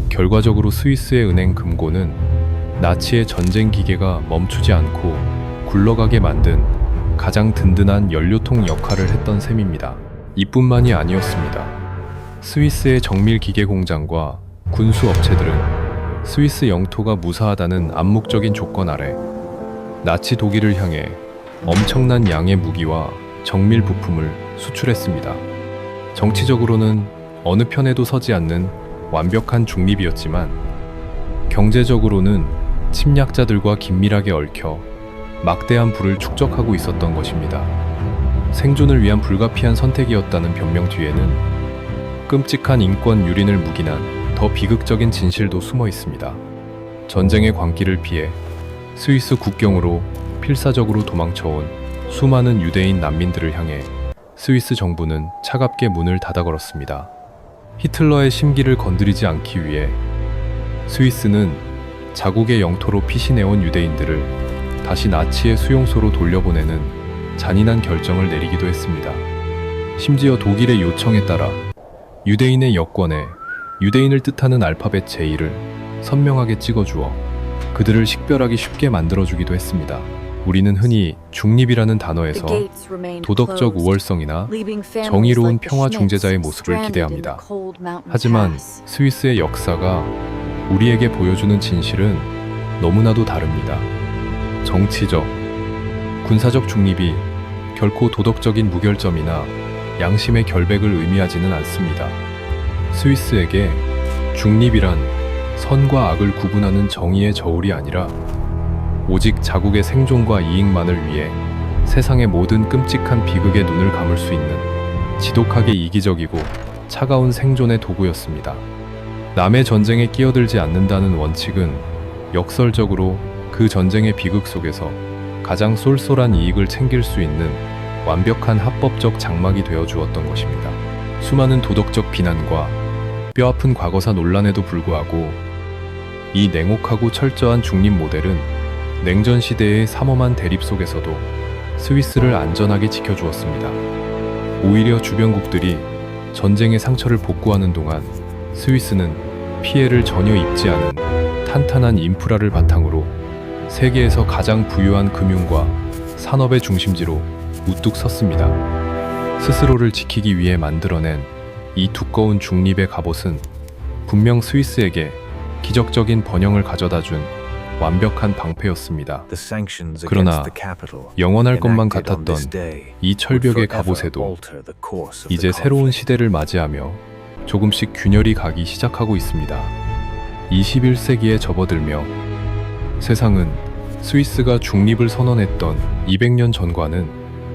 결과적으로 스위스의 은행 금고는 나치의 전쟁 기계가 멈추지 않고 굴러가게 만든 가장 든든한 연료통 역할을 했던 셈입니다. 이뿐만이 아니었습니다. 스위스의 정밀 기계 공장과 군수 업체들은 스위스 영토가 무사하다는 암묵적인 조건 아래 나치 독일을 향해 엄청난 양의 무기와 정밀 부품을 수출했습니다. 정치적으로는 어느 편에도 서지 않는 완벽한 중립이었지만, 경제적으로는 침략자들과 긴밀하게 얽혀 막대한 부를 축적하고 있었던 것입니다. 생존을 위한 불가피한 선택이었다는 변명 뒤에는 끔찍한 인권 유린을 묵인한 더 비극적인 진실도 숨어 있습니다. 전쟁의 광기를 피해 스위스 국경으로 필사적으로 도망쳐온 수많은 유대인 난민들을 향해 스위스 정부는 차갑게 문을 닫아 걸었습니다. 히틀러의 심기를 건드리지 않기 위해 스위스는 자국의 영토로 피신해온 유대인들을 다시 나치의 수용소로 돌려보내는 잔인한 결정을 내리기도 했습니다. 심지어 독일의 요청에 따라 유대인의 여권에 유대인을 뜻하는 알파벳 J를 선명하게 찍어주어 그들을 식별하기 쉽게 만들어주기도 했습니다. 우리는 흔히 중립이라는 단어에서 도덕적 우월성이나 정의로운 평화 중재자의 모습을 기대합니다. 하지만 스위스의 역사가 우리에게 보여주는 진실은 너무나도 다릅니다. 정치적, 군사적 중립이 결코 도덕적인 무결점이나 양심의 결백을 의미하지는 않습니다. 스위스에게 중립이란 선과 악을 구분하는 정의의 저울이 아니라 오직 자국의 생존과 이익만을 위해 세상의 모든 끔찍한 비극에 눈을 감을 수 있는 지독하게 이기적이고 차가운 생존의 도구였습니다. 남의 전쟁에 끼어들지 않는다는 원칙은 역설적으로 그 그 전쟁의 비극 속에서 가장 쏠쏠한 이익을 챙길 수 있는 완벽한 합법적 장막이 되어 주었던 것입니다. 수많은 도덕적 비난과 뼈아픈 과거사 논란에도 불구하고 이 냉혹하고 철저한 중립 모델은 냉전 시대의 삼엄한 대립 속에서도 스위스를 안전하게 지켜주었습니다. 오히려 주변국들이 전쟁의 상처를 복구하는 동안 스위스는 피해를 전혀 입지 않은 탄탄한 인프라를 바탕으로 세계에서 가장 부유한 금융과 산업의 중심지로 우뚝 섰습니다. 스스로를 지키기 위해 만들어낸 이 두꺼운 중립의 갑옷은 분명 스위스에게 기적적인 번영을 가져다준 완벽한 방패였습니다. 그러나 영원할 것만 같았던 이 철벽의 갑옷에도 이제 새로운 시대를 맞이하며 조금씩 균열이 가기 시작하고 있습니다. 21세기에 접어들며 세상은 스위스가 중립을 선언했던 200년 전과는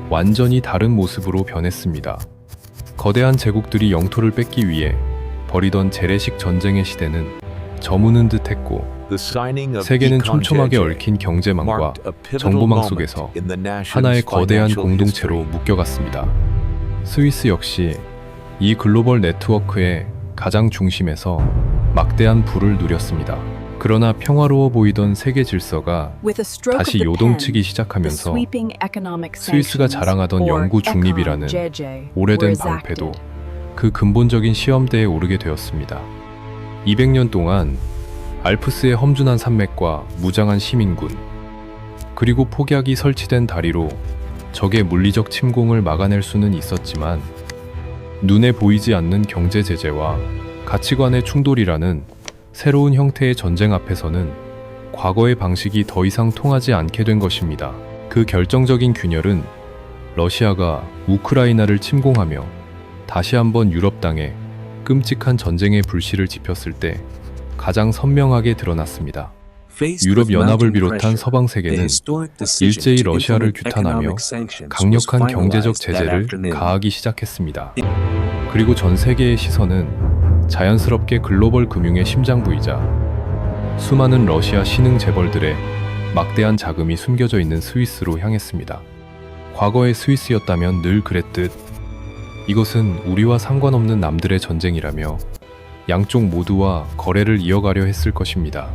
완전히 다른 모습으로 변했습니다. 거대한 제국들이 영토를 뺏기 위해 벌이던 재래식 전쟁의 시대는 저무는 듯했고 세계는 촘촘하게 얽힌 경제망과 정보망 속에서 하나의 거대한 공동체로 묶여갔습니다. 스위스 역시 이 글로벌 네트워크의 가장 중심에서 막대한 부를 누렸습니다. 그러나 평화로워 보이던 세계 질서가 다시 요동치기 시작하면서 스위스가 자랑하던 영구 중립이라는 오래된 방패도 그 근본적인 시험대에 오르게 되었습니다. 200년 동안 알프스의 험준한 산맥과 무장한 시민군, 그리고 폭약이 설치된 다리로 적의 물리적 침공을 막아낼 수는 있었지만 눈에 보이지 않는 경제 제재와 가치관의 충돌이라는 새로운 형태의 전쟁 앞에서는 과거의 방식이 더 이상 통하지 않게 된 것입니다. 그 결정적인 균열은 러시아가 우크라이나를 침공하며 다시 한번 유럽 땅에 끔찍한 전쟁의 불씨를 지폈을 때 가장 선명하게 드러났습니다. 유럽 연합을 비롯한 서방 세계는 일제히 러시아를 규탄하며 강력한 경제적 제재를 가하기 시작했습니다. 그리고 전 세계의 시선은 자연스럽게 글로벌 금융의 심장부이자 수많은 러시아 신흥 재벌들의 막대한 자금이 숨겨져 있는 스위스로 향했습니다. 과거의 스위스였다면 늘 그랬듯 이것은 우리와 상관없는 남들의 전쟁이라며 양쪽 모두와 거래를 이어가려 했을 것입니다.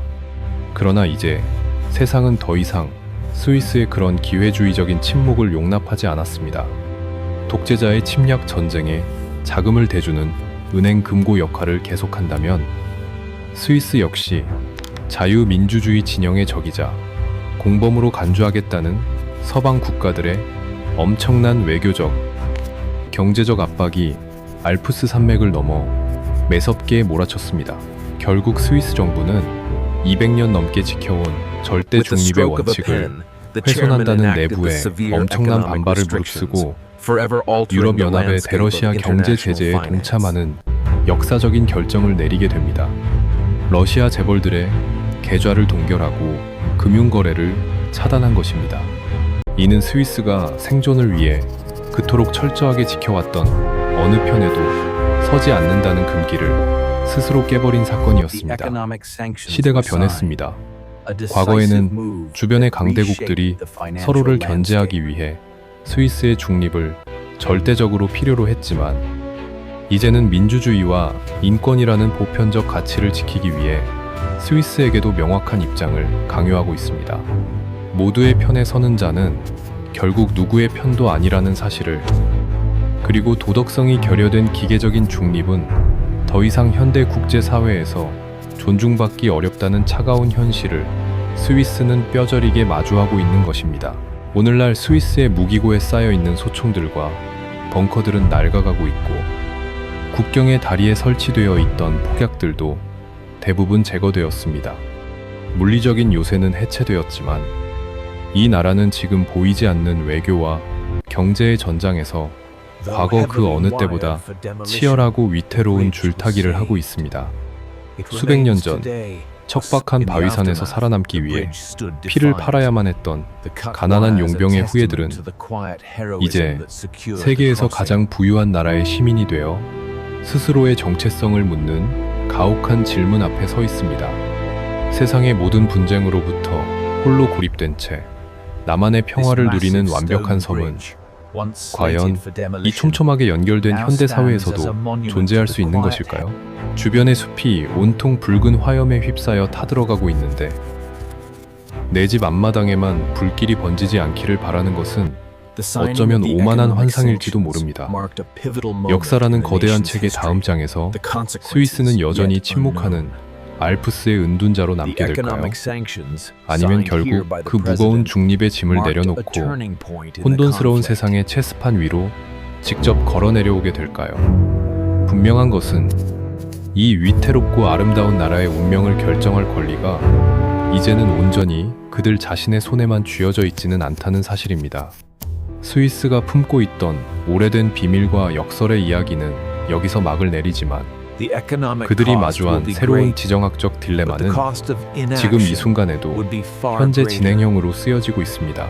그러나 이제 세상은 더 이상 스위스의 그런 기회주의적인 침묵을 용납하지 않았습니다. 독재자의 침략 전쟁에 자금을 대주는 은행 금고 역할을 계속한다면 스위스 역시 자유민주주의 진영의 적이자 공범으로 간주하겠다는 서방 국가들의 엄청난 외교적, 경제적 압박이 알프스 산맥을 넘어 매섭게 몰아쳤습니다. 결국 스위스 정부는 200년 넘게 지켜온 절대 중립의 원칙을 훼손한다는 내부의 엄청난 반발을 무릅쓰고 유럽연합의 대러시아 경제 제재에 동참하는 역사적인 결정을 내리게 됩니다. 러시아 재벌들의 계좌를 동결하고 금융거래를 차단한 것입니다. 이는 스위스가 생존을 위해 그토록 철저하게 지켜왔던 어느 편에도 서지 않는다는 금기를 스스로 깨버린 사건이었습니다. 시대가 변했습니다. 과거에는 주변의 강대국들이 서로를 견제하기 위해 스위스의 중립을 절대적으로 필요로 했지만 이제는 민주주의와 인권이라는 보편적 가치를 지키기 위해 스위스에게도 명확한 입장을 강요하고 있습니다. 모두의 편에 서는 자는 결국 누구의 편도 아니라는 사실을, 그리고 도덕성이 결여된 기계적인 중립은 더 이상 현대 국제사회에서 존중받기 어렵다는 차가운 현실을 스위스는 뼈저리게 마주하고 있는 것입니다. 오늘날 스위스의 무기고에 쌓여있는 소총들과 벙커들은 낡아가고 있고 국경의 다리에 설치되어 있던 폭약들도 대부분 제거되었습니다. 물리적인 요새는 해체되었지만 이 나라는 지금 보이지 않는 외교와 경제의 전장에서 과거 그 어느 때보다 치열하고 위태로운 줄타기를 하고 있습니다. 수백 년 전 척박한 바위산에서 살아남기 위해 피를 팔아야만 했던 가난한 용병의 후예들은 이제 세계에서 가장 부유한 나라의 시민이 되어 스스로의 정체성을 묻는 가혹한 질문 앞에 서 있습니다. 세상의 모든 분쟁으로부터 홀로 고립된 채 나만의 평화를 누리는 완벽한 섬은 과연 이 촘촘하게 연결된 현대 사회에서도 존재할 수 있는 것일까요? 주변의 숲이 온통 붉은 화염에 휩싸여 타들어가고 있는데 내 집 앞마당에만 불길이 번지지 않기를 바라는 것은 어쩌면 오만한 환상일지도 모릅니다. 역사라는 거대한 책의 다음 장에서 스위스는 여전히 침묵하는 알프스의 은둔자로 남게 될까요? 아니면 결국 그 무거운 중립의 짐을 내려놓고 혼돈스러운 세상의 체스판 위로 직접 걸어 내려오게 될까요? 분명한 것은 이 위태롭고 아름다운 나라의 운명을 결정할 권리가 이제는 온전히 그들 자신의 손에만 쥐어져 있지는 않다는 사실입니다. 스위스가 품고 있던 오래된 비밀과 역설의 이야기는 여기서 막을 내리지만 그들이 마주한 새로운 지정학적 딜레마는 지금 이 순간에도 현재 진행형으로 쓰여지고 있습니다.